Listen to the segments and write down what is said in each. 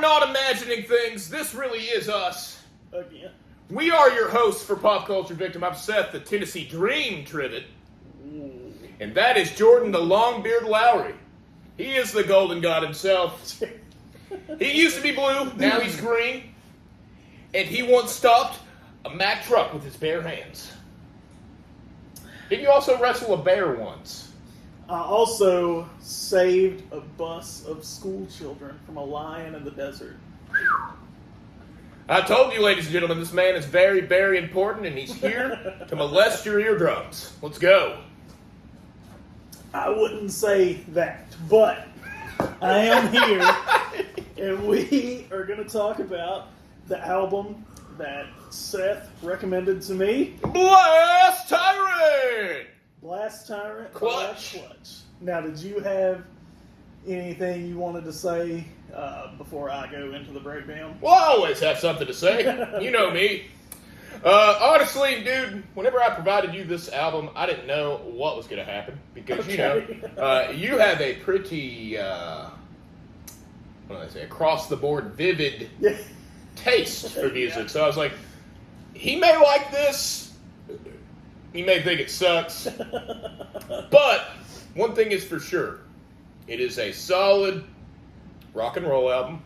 not imagining things. This really is us. Again. We are your hosts for Pop Culture Victim. I'm Seth, the Tennessee Dream Trivet. And that is Jordan, the Longbeard Lowry. He is the golden god himself. He used to be blue, now he's green. And he once stopped a Mack truck with his bare hands. Did you also wrestle a bear once? I also saved a bus of school children from a lion in the desert. I told you, ladies and gentlemen, this man is very, very important, and he's here to molest your eardrums. Let's go. I wouldn't say that, but I am here, and we are going to talk about the album that Seth recommended to me. Blast Tyrant! Blast Tyrant. Clutch. Now, did you have anything you wanted to say before I go into the breakdown? Well, I always have something to say. You know me. Honestly, dude, whenever I provided you this album, I didn't know what was going to happen. Because, you have a pretty, across-the-board vivid taste for music. So I was like, he may like this. He may think it sucks. But one thing is for sure. It is a solid rock and roll album.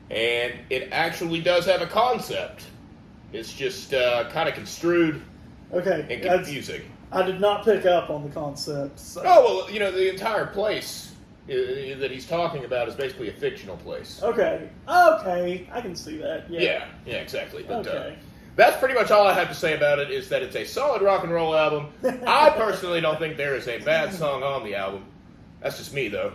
And it actually does have a concept. It's just kind of construed and confusing. I did not pick up on the concept. So. Oh, well, the entire place that he's talking about is basically a fictional place. Okay, I can see that. Yeah, exactly. But, that's pretty much all I have to say about it, is that it's a solid rock and roll album. I personally don't think there is a bad song on the album. That's just me, though.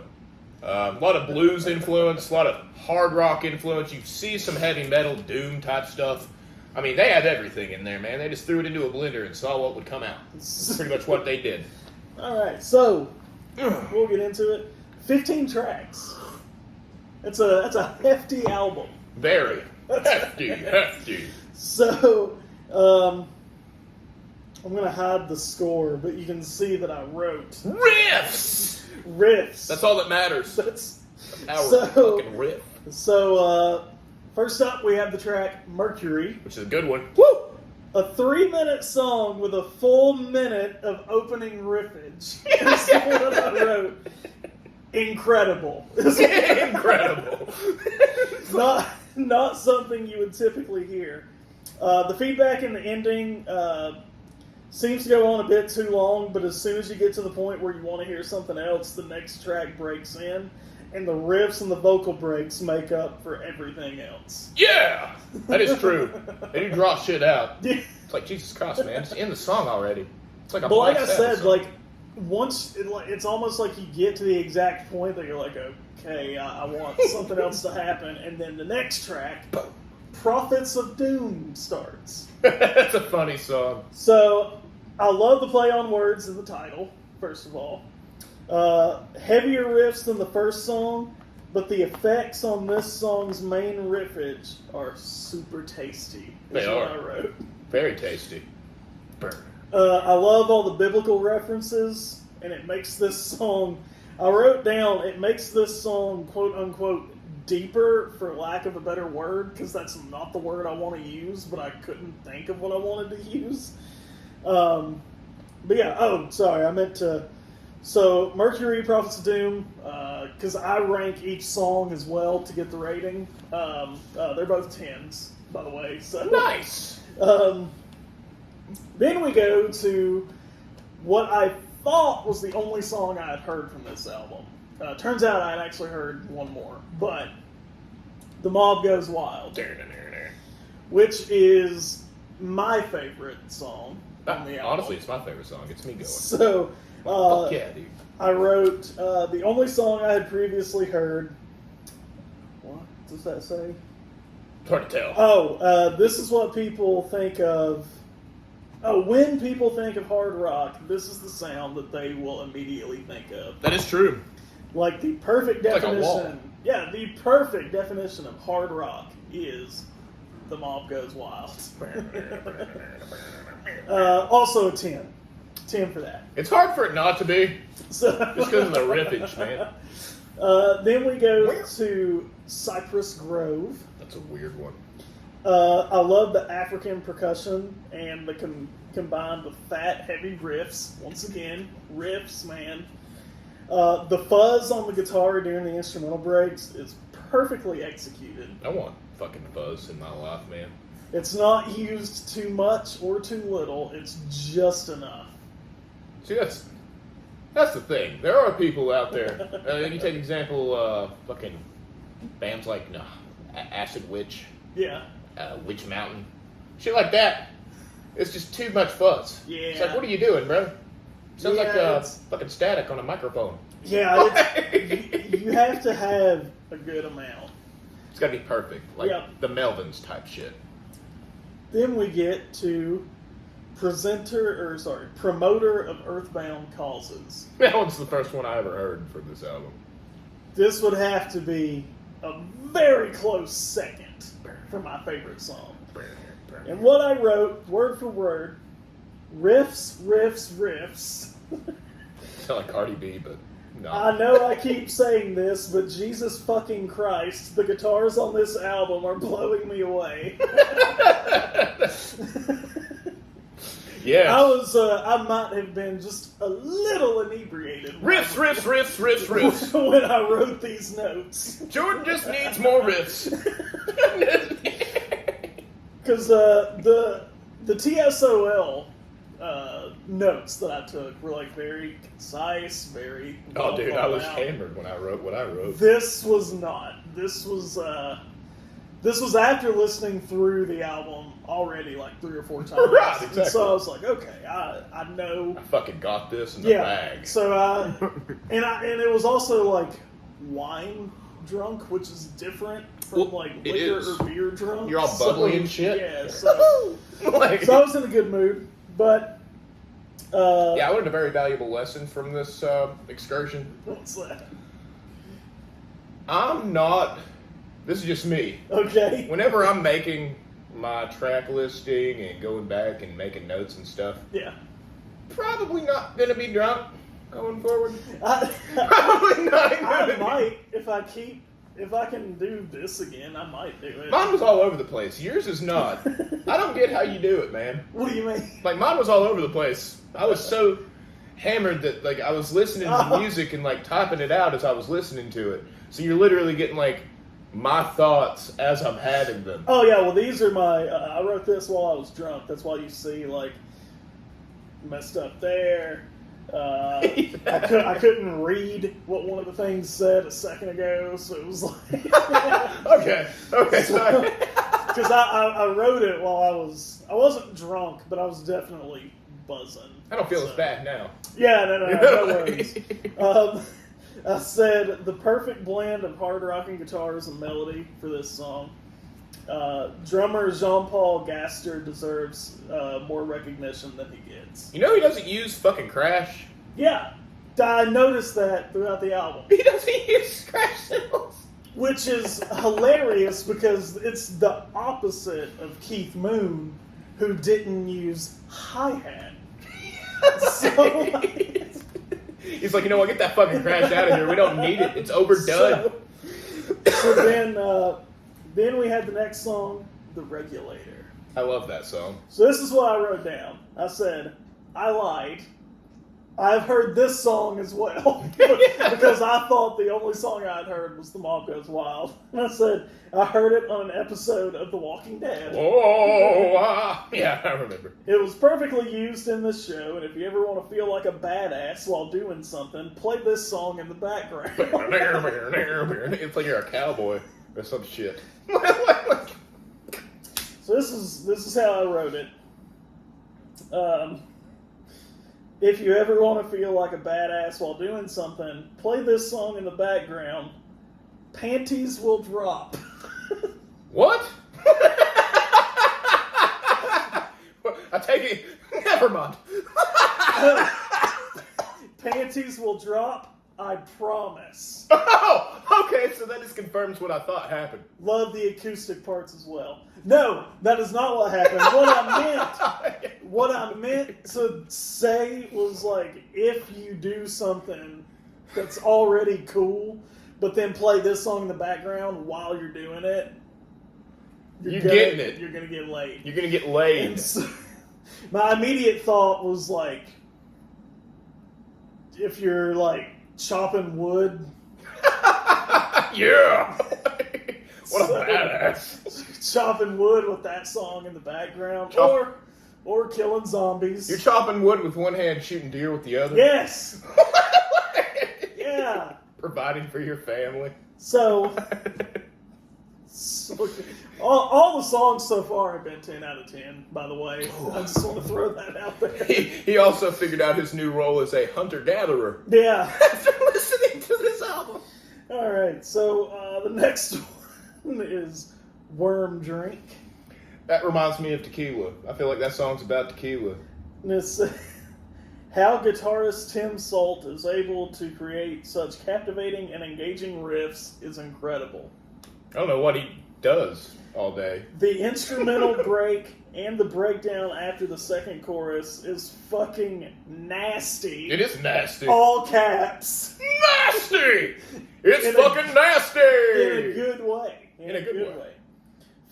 A lot of blues influence, a lot of hard rock influence. You see some heavy metal, doom type stuff. I mean, they have everything in there, man. They just threw it into a blender and saw what would come out. That's pretty much what they did. All right, so we'll get into it. 15 tracks. That's a hefty album. Very hefty. So, I'm going to hide the score, but you can see that I wrote... Riffs! That's all that matters. That's our fucking riff. So, first up, we have the track Mercury. Which is a good one. Woo! A 3-minute song with a full minute of opening riffage. That's what I wrote. Incredible. Incredible. Not something you would typically hear. The feedback in the ending seems to go on a bit too long, but as soon as you get to the point where you want to hear something else, the next track breaks in, and the riffs and the vocal breaks make up for everything else. Yeah! That is true. They do draw shit out. It's like, Jesus Christ, man. Just end the song already. It's like a But like I said, once it's almost like you get to the exact point that you're like, okay, I want something else to happen, and then the next track, Prophets of Doom, starts. That's a funny song. So, I love the play on words in the title, first of all. Heavier riffs than the first song, but the effects on this song's main riffage are super tasty. They are. What I wrote. Very tasty. Burn. I love all the biblical references, and it makes this song... I wrote down, it makes this song, quote-unquote, deeper, for lack of a better word, because that's not the word I want to use, but I couldn't think of what I wanted to use. But yeah, sorry, I meant to... So, Mercury, Prophets of Doom, because I rank each song as well to get the rating. They're both 10s, by the way. So nice! Then we go to what I thought was the only song I had heard from this album. Turns out I had actually heard one more, but The Mob Goes Wild, which is my favorite song on the album. Honestly, it's my favorite song. It's me going. So, fuck yeah, dude. I wrote the only song I had previously heard. What does that say? It's hard to tell. This is what people think of. When people think of hard rock, this is the sound that they will immediately think of. That is true. Like the perfect definition. Like a wall. Yeah, the perfect definition of hard rock is The Mob Goes Wild. Also a 10. 10 for that. It's hard for it not to be. So, just because of the riffage, man. Then we go to Cypress Grove. That's a weird one. I love the African percussion and the combined with fat, heavy riffs. Once again, riffs, man. The fuzz on the guitar during the instrumental breaks is perfectly executed. I want fucking fuzz in my life, man. It's not used too much or too little. It's just enough. See, that's the thing. There are people out there. You take example, fucking bands like Acid Witch, Yeah. Witch Mountain, shit like that. It's just too much fuzz. Yeah. It's like, what are you doing, bro? Sounds Yeah, like fucking static on a microphone. Yeah, you have to have a good amount. It's gotta be perfect, like Yep. the Melvins type shit. Then we get to promoter of Earthbound Causes. That one's the first one I ever heard from this album. This would have to be a very close second for my favorite song. And what I wrote, word for word, riffs, riffs, riffs. Sound like Cardi B, but no. I know I keep saying this, but Jesus fucking Christ, the guitars on this album are blowing me away. Yeah. I might have been just a little inebriated. Riffs, riffs, riffs, riffs, riffs. When I wrote these notes. Jordan just needs more riffs. Because the TSOL notes that I took were like very concise, very. Oh, dude, I was out. hammered when I wrote what I wrote. This was not. This was after listening through the album already like 3 or 4 times. Right, exactly. And so I was like, okay, I know. I fucking got this in the bag. So and it was also like wine drunk, which is different from like it liquor is. or beer drunk. You're all bubbly and shit. Yeah, so Like, I was in a good mood, but yeah, I learned a very valuable lesson from this excursion. what's that? I'm not. This is just me. Okay. Whenever I'm making my track listing and going back and making notes and stuff, Yeah. probably not gonna be drunk going forward. I Probably not gonna be. might if I can do this again, I might do it. Mine was all over the place. Yours is not. I don't get how you do it, man. What do you mean? Like, mine was all over the place. I was so hammered that, like, I was listening to music and, like, typing it out as I was listening to it. So you're literally getting, like, my thoughts as I'm having them. Oh yeah, well these are my. I wrote this while I was drunk. That's why you see like messed up there. I couldn't read what one of the things said a second ago, so it was like Okay. because I wrote it while I wasn't drunk, but I was definitely buzzing. I don't feel as bad now. Yeah, no worries. I said the perfect blend of hard rocking guitars and melody for this song. Drummer Jean-Paul Gaster deserves more recognition than he gets. You know he doesn't use fucking Crash? Yeah, I noticed that throughout the album. He doesn't use Crash cymbals. Which is hilarious because it's the opposite of Keith Moon, who didn't use hi-hat. So... He's like, you know what, get that fucking Crash out of here. We don't need it. It's overdone. So then we had the next song, The Regulator. I love that song. So this is what I wrote down. I said, I lied. I've heard this song as well. Because I thought the only song I'd heard was The Mob Goes Wild. And I said, I heard it on an episode of The Walking Dead. Yeah, I remember. It was perfectly used in this show, and if you ever want to feel like a badass while doing something, play this song in the background. It's like you're a cowboy or some shit. So this is how I wrote it. If you ever want to feel like a badass while doing something, play this song in the background. Panties will drop. What? I take it. Never mind. Panties will drop. I promise. Oh, okay. So that just confirms what I thought happened. Love the acoustic parts as well. No, that is not what happened. What I meant to say was like, if you do something that's already cool, but then play this song in the background while you're doing it, You're getting it. You're gonna get laid. You're gonna get laid. And so, my immediate thought was like, if you're like chopping wood. Yeah. What a badass. Chopping wood with that song in the background, or killing zombies. You're chopping wood with one hand, shooting deer with the other. Yes. Yeah. Providing for your family. So all the songs so far have been 10 out of 10, by the way. I just want to throw that out there. He also figured out his new role as a hunter-gatherer. Yeah. After listening to this album. All right, so the next one is Worm Drink. That reminds me of tequila. I feel like that song's about tequila. And it's how guitarist Tim Salt is able to create such captivating and engaging riffs is incredible. I don't know what he does all day. The instrumental break and the breakdown after the second chorus is fucking nasty. It is nasty. All caps. Nasty! It's fucking nasty! In a good way. In a good way.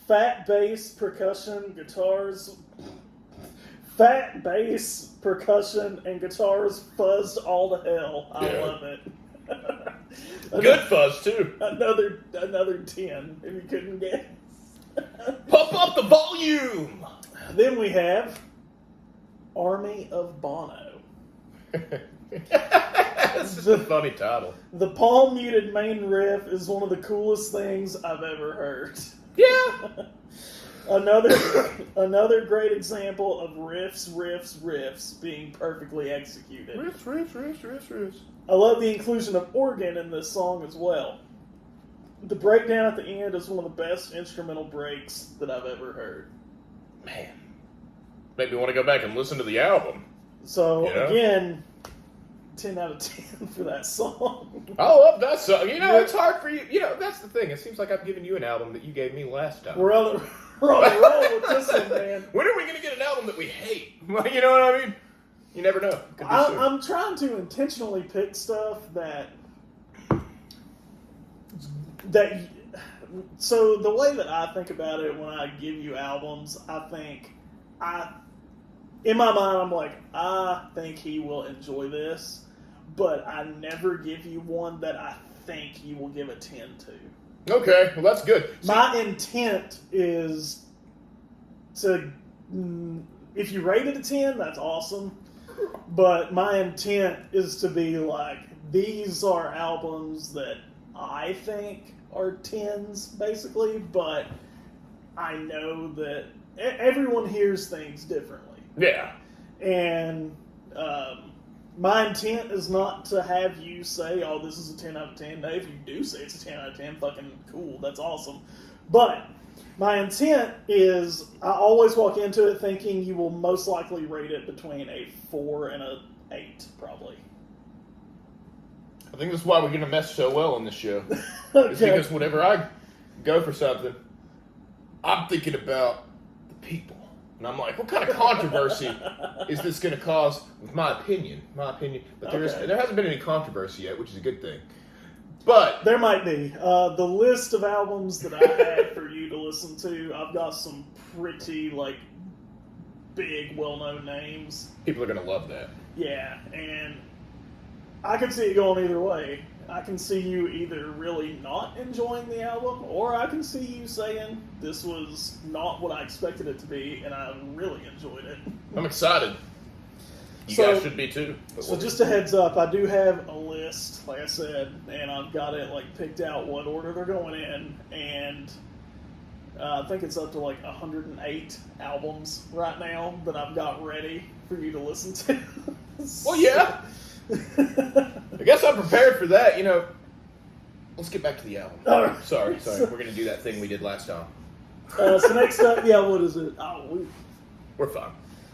Fat bass, percussion, guitars. Fat bass, percussion, and guitars fuzzed all to hell. I love it. Good fuzz, too. Another 10, if you couldn't guess. Pump up the volume! Then we have Army of Bono. This is a funny title. The palm muted main riff is one of the coolest things I've ever heard. Yeah. Another great example of riffs being perfectly executed. Riffs. I love the inclusion of organ in this song as well. The breakdown at the end is one of the best instrumental breaks that I've ever heard. Man. Made me want to go back and listen to the album. So, again, 10 out of 10 for that song. I love that song. You know, it's hard for you. You know, that's the thing. It seems like I've given you an album that you gave me last time. We're on the roll with this one, man. When are we going to get an album that we hate? You know what I mean? You never know. I'm trying to intentionally pick stuff that. So the way that I think about it when I give you albums, in my mind, I'm like, I think he will enjoy this, but I never give you one that I think he will give a 10 to. Okay, well that's good. My intent is to, if you rate it a 10, that's awesome, but my intent is to be like, these are albums that I think are 10s, basically, but I know that everyone hears things differently. Yeah. And my intent is not to have you say, oh, this is a 10 out of 10. Now, if you do say it's a 10 out of 10, fucking cool, that's awesome. But my intent is I always walk into it thinking you will most likely rate it between a 4 and a 8, probably. I think that's why we're going to mess so well on this show. Okay. It's because whenever I go for something, I'm thinking about the people. And I'm like, what kind of controversy is this going to cause with my opinion? But there hasn't been any controversy yet, which is a good thing. But there might be. The list of albums that I had for you to listen to, I've got some pretty, big, well-known names. People are going to love that. Yeah, and I can see it going either way. I can see you either really not enjoying the album, or I can see you saying, this was not what I expected it to be, and I really enjoyed it. I'm excited. You guys should be too. So just a heads up, I do have a list, like I said, and I've got it picked out what order they're going in, and I think it's up to 108 albums right now that I've got ready for you to listen to. Well, yeah. I guess I'm prepared for that. Let's get back to the album. Right. Sorry. We're going to do that thing we did last time. So next up, what is it? We're fine.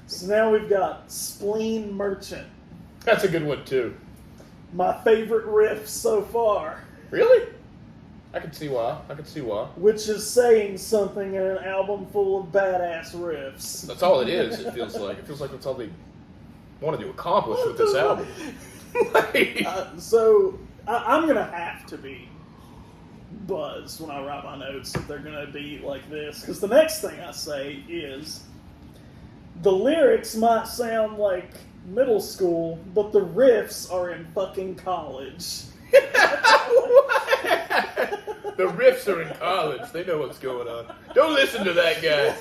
So now we've got Spleen Merchant. That's a good one, too. My favorite riff so far. Really? I can see why. Which is saying something in an album full of badass riffs. That's all it is, it feels like. It feels like that's all they wanted to accomplish with this album. So I'm going to have to be buzzed when I write my notes that they're going to be like this. Because the next thing I say is, the lyrics might sound like middle school, but the riffs are in fucking college. The riffs are in college. They know what's going on. Don't listen to that guy.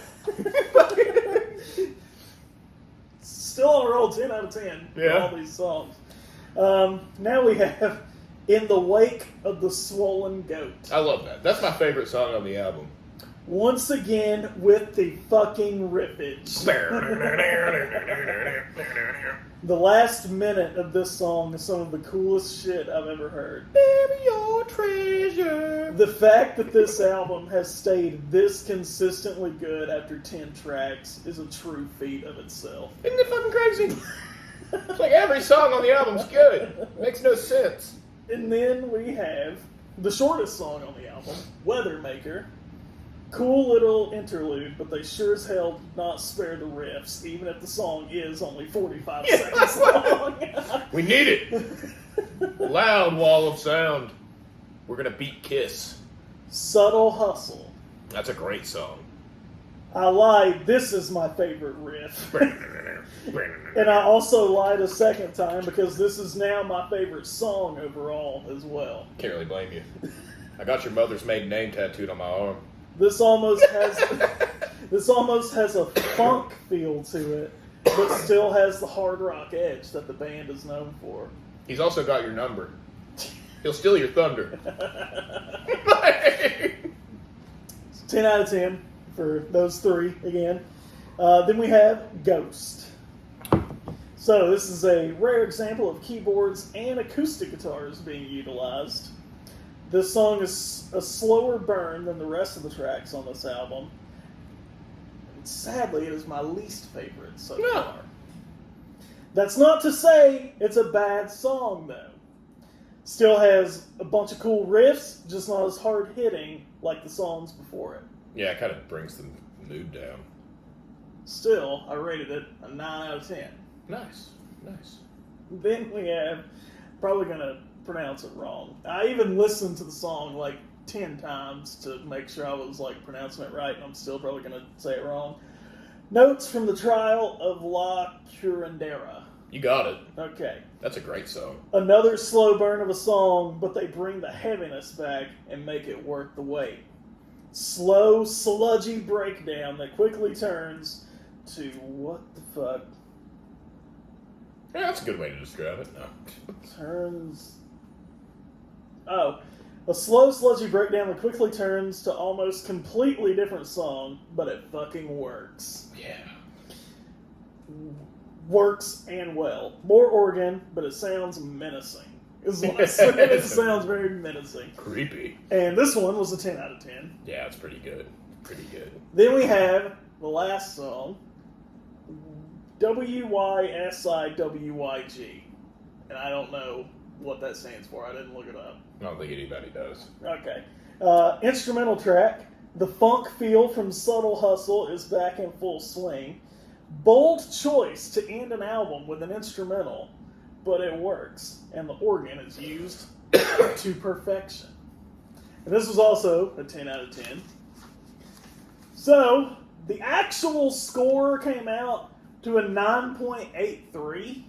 Still on a roll, 10 out of 10 for Yeah. all these songs. Now we have In the Wake of the Swollen Goat. I love that. That's my favorite song on the album. Once again with the fucking riffage. The last minute of this song is some of the coolest shit I've ever heard. Baby, your treasure. The fact that this album has stayed this consistently good after 10 tracks is a true feat of itself. Isn't it fucking crazy? It's like every song on the album's good. Makes no sense. And then we have the shortest song on the album, Weathermaker. Cool little interlude, but they sure as hell did not spare the riffs, even if the song is only 45 seconds long. We need it. Loud wall of sound. We're gonna beat Kiss. Subtle Hustle. That's a great song. I lied, this is my favorite riff. And I also lied a second time because this is now my favorite song overall as well. Can't really blame you. I got your mother's maiden name tattooed on my arm. This almost has a funk feel to it, but still has the hard rock edge that the band is known for. He's also got your number. He'll steal your thunder. 10 out of 10 for those three again. Then we have Ghost. So this is a rare example of keyboards and acoustic guitars being utilized. This song is a slower burn than the rest of the tracks on this album. And sadly, it is my least favorite so far. That's not to say it's a bad song, though. Still has a bunch of cool riffs, just not as hard-hitting like the songs before it. Yeah, it kind of brings the mood down. Still, I rated it a 9 out of 10. Nice. Nice. Then we have, probably going to pronounce it wrong. I even listened to the song like 10 times to make sure I was like pronouncing it right, and I'm still probably going to say it wrong. Notes from the Trial of La Curandera. You got it. Okay. That's a great song. Another slow burn of a song, but they bring the heaviness back and make it worth the wait. Slow, sludgy breakdown that quickly turns to what the fuck? Yeah, that's a good way to describe it. No. A slow, sludgy breakdown that quickly turns to almost completely different song, but it fucking works. Yeah. Works and well. More organ, but it sounds menacing. Is what I said. It sounds very menacing. Creepy. And this one was a 10 out of 10. Yeah, it's pretty good. Pretty good. Then we have the last song, WYSIWYG. And I don't know what that stands for. I didn't look it up. I don't think anybody does. Okay. Instrumental track. The funk feel from Subtle Hustle is back in full swing. Bold choice to end an album with an instrumental, but it works. And the organ is used to perfection. And this was also a 10 out of 10. So, the actual score came out to a 9.83.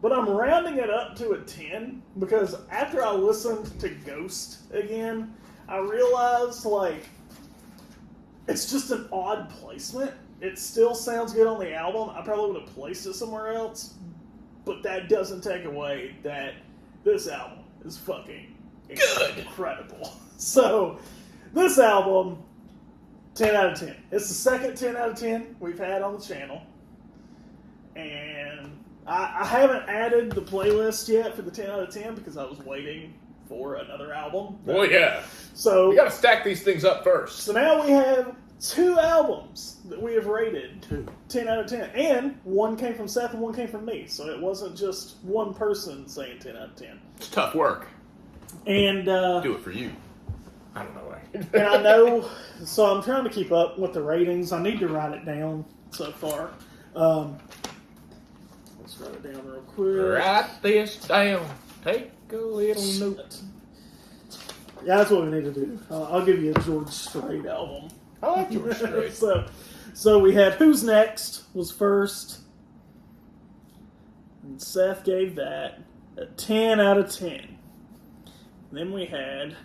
But I'm rounding it up to a 10 because after I listened to Ghost again, I realized, like, it's just an odd placement. It still sounds good on the album. I probably would have placed it somewhere else, but that doesn't take away that this album is fucking Good. incredible. So, this album, 10 out of 10. It's the second 10 out of 10 we've had on the channel. And I haven't added the playlist yet for the 10 out of 10 because I was waiting for another album. Well, yeah. So We gotta stack these things up first. So now we have 2 albums that we have rated 10 out of 10. And one came from Seth and one came from me. So it wasn't just one person saying 10 out of 10. It's tough work. And Do it for you. I don't know why. and I know, so I'm trying to keep up with the ratings. I need to write it down so far. Let's write it down real quick. Write this down. Take a little note. Yeah, that's what we need to do. I'll give you a George Strait album. I like George Strait. So we had Who's Next was first. And Seth gave that a 10 out of 10. Then we had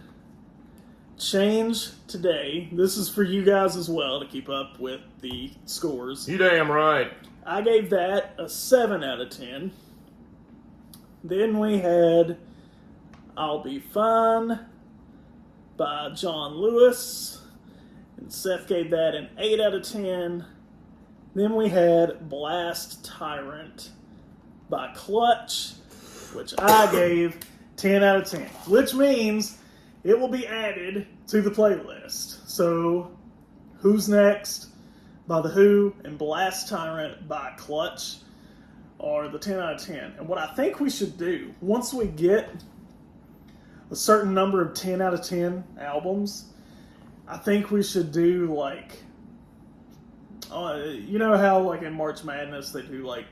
Change Today. This is for you guys as well to keep up with the scores. You damn right. I gave that a 7 out of 10. Then we had I'll Be Fine by John Lewis. And Seth gave that an 8 out of 10. Then we had Blast Tyrant by Clutch, which I gave 10 out of 10. Which means it will be added to the playlist. So, Who's Next by The Who and Blast Tyrant by Clutch are the 10 out of 10. And what I think we should do, once we get a certain number of 10 out of 10 albums, I think we should do like, you know how like in March Madness they do like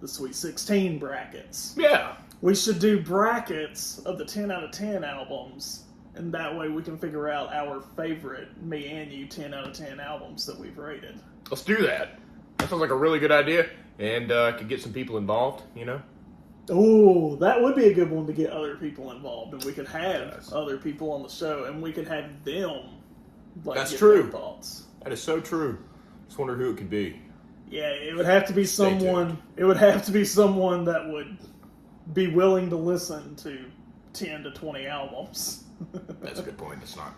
the Sweet 16 brackets? Yeah. We should do brackets of the 10 out of 10 albums, and that way we can figure out our favorite, me and you, 10 out of 10 albums that we've rated. Let's do that. That sounds like a really good idea, and could get some people involved, you know? Oh, that would be a good one to get other people involved, and we could have other people on the show, and we could have them. Like, that's get true. Their thoughts. That is so true. Just wonder who it could be. Yeah, it would have to be someone. It would have to be someone that would be willing to listen to 10 to 20 albums. That's a good point. It's not.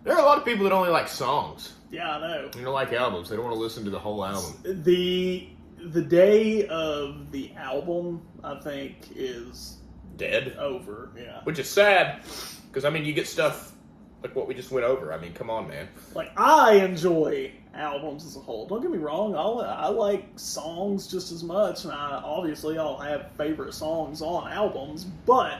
There are a lot of people that only like songs. Yeah, I know. They don't like albums. They don't want to listen to the whole album. The day of the album, I think, is dead. Over. Yeah. Which is sad, because I mean, you get stuff like what we just went over. I mean, come on, man. Like, I enjoy albums as a whole. Don't get me wrong. I like songs just as much, and obviously I'll have favorite songs on albums, but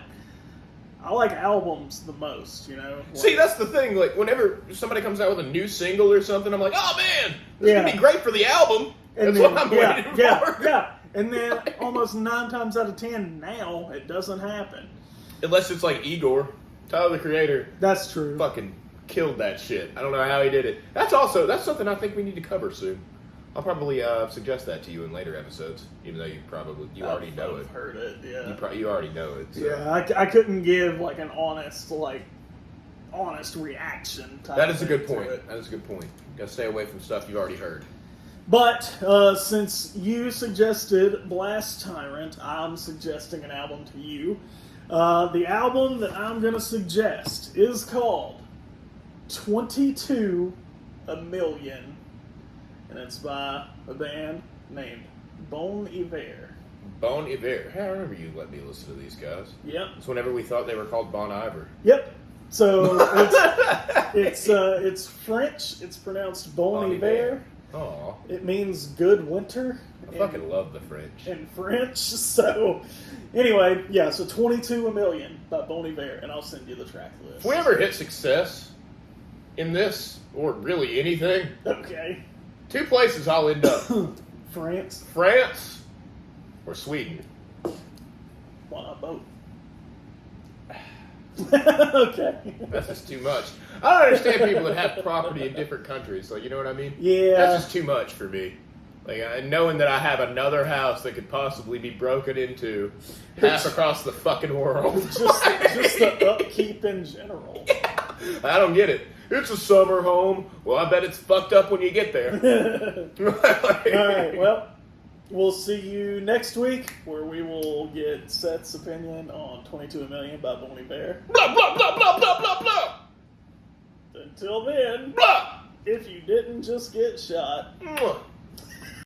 I like albums the most, you know? Like, see, that's the thing. Like, whenever somebody comes out with a new single or something, I'm like, oh, man, this is going to be great for the album. And that's then, what I'm waiting for. Yeah. And then almost 9 times out of 10 now, it doesn't happen. Unless it's like Igor, Tyler the Creator. That's true. Fucking killed that shit. I don't know how he did it. That's something I think we need to cover soon. I'll probably suggest that to you in later episodes, even though you already know it. I've heard it, yeah. You already know it. So. Yeah, I couldn't give like an honest reaction. That is a good point. That is a good point. You gotta stay away from stuff you've already heard. But since you suggested Blast Tyrant, I'm suggesting an album to you. The album that I'm going to suggest is called 22 A Million, and it's by a band named Bon Iver. Bon Iver. Hey, I remember you let me listen to these guys. Yep. It's whenever we thought they were called Bon Iver. Yep. So it's French. It's pronounced Bon Iver. Aw. It means good winter. I fucking love the French. In French. So, anyway, yeah, so 22 A Million by Bon Iver, and I'll send you the track list. If we ever hit success in this, or really anything, Okay. 2 places I'll end up. France. France or Sweden. Why not both? Okay. That's just too much. I don't understand people that have property in different countries. Like, you know what I mean? Yeah. That's just too much for me. Like, knowing that I have another house that could possibly be broken into half across the fucking world. Just the upkeep in general. Yeah. I don't get it. It's a summer home. Well, I bet it's fucked up when you get there. All right, well, we'll see you next week, where we will get Seth's opinion on 22 A Million by Bon Iver. Blah, blah, blah, blah, blah, blah, blah. Until then, Blah. if you didn't just get shot, Mwah.